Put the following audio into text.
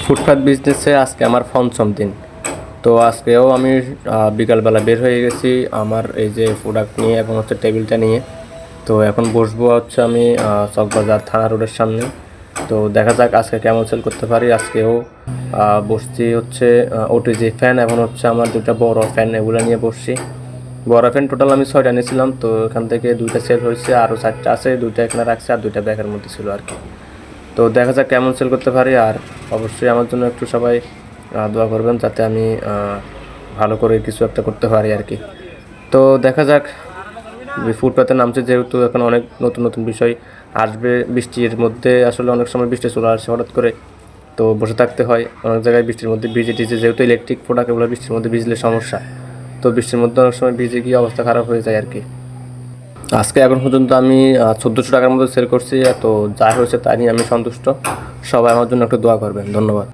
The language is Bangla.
ফুটপাথ বিজনেসে আজকে আমার পঞ্চম দিন। তো আজকেও আমি বিকালবেলা বের হয়ে গেছি আমার এই যে প্রোডাক্ট নিয়ে এবং হচ্ছে টেবিলটা নিয়ে। তো এখন বসবো হচ্ছে আমি চকবাজার থানা রোডের সামনে। তো দেখা যাক আজকে কেমন সেল করতে পারি। আজকেও বসছি হচ্ছে ওটিজি ফ্যান এবং হচ্ছে আমার দুটা বড় ফ্যান, এগুলো নিয়ে বসছি। বড় ফ্যান টোটাল আমি 6টা নিয়েছিলাম, তো এখান থেকে 2টা সেল হয়েছে, আরও 4টা আছে, 2টা এখানে রাখছে আর 2টা ব্যাগের মধ্যে ছিল আর কি। তো দেখা যাক কেমন সেল করতে পারি। আর অবশ্যই আমার জন্য একটু সবাই দোয়া করবেন যাতে আমি ভালো করে কিছু একটা করতে পারি আর কি। তো দেখা যাক, ফুটপাতে নামছে যেহেতু এখন অনেক নতুন নতুন বিষয় আসবে। বৃষ্টির মধ্যে আসলে অনেক সময় বৃষ্টি চলে আসে হঠাৎ করে, তো বসে থাকতে হয় অনেক জায়গায় বৃষ্টির মধ্যে ভিজে টিজে, যেহেতু ইলেকট্রিক প্রোডাক্ট এগুলো বৃষ্টির মধ্যে ভিজলে সমস্যা। তো বৃষ্টির মধ্যে অনেক সময় ভিজে গিয়ে অবস্থা খারাপ হয়ে যায় আর কি। আজকে এখন পর্যন্ত আমি 1400 টাকার মতো সেল করছি। তো যা হয়েছে তাই নিয়ে আমি সন্তুষ্ট। সবাই আমার জন্য একটু দোয়া করবেন। ধন্যবাদ।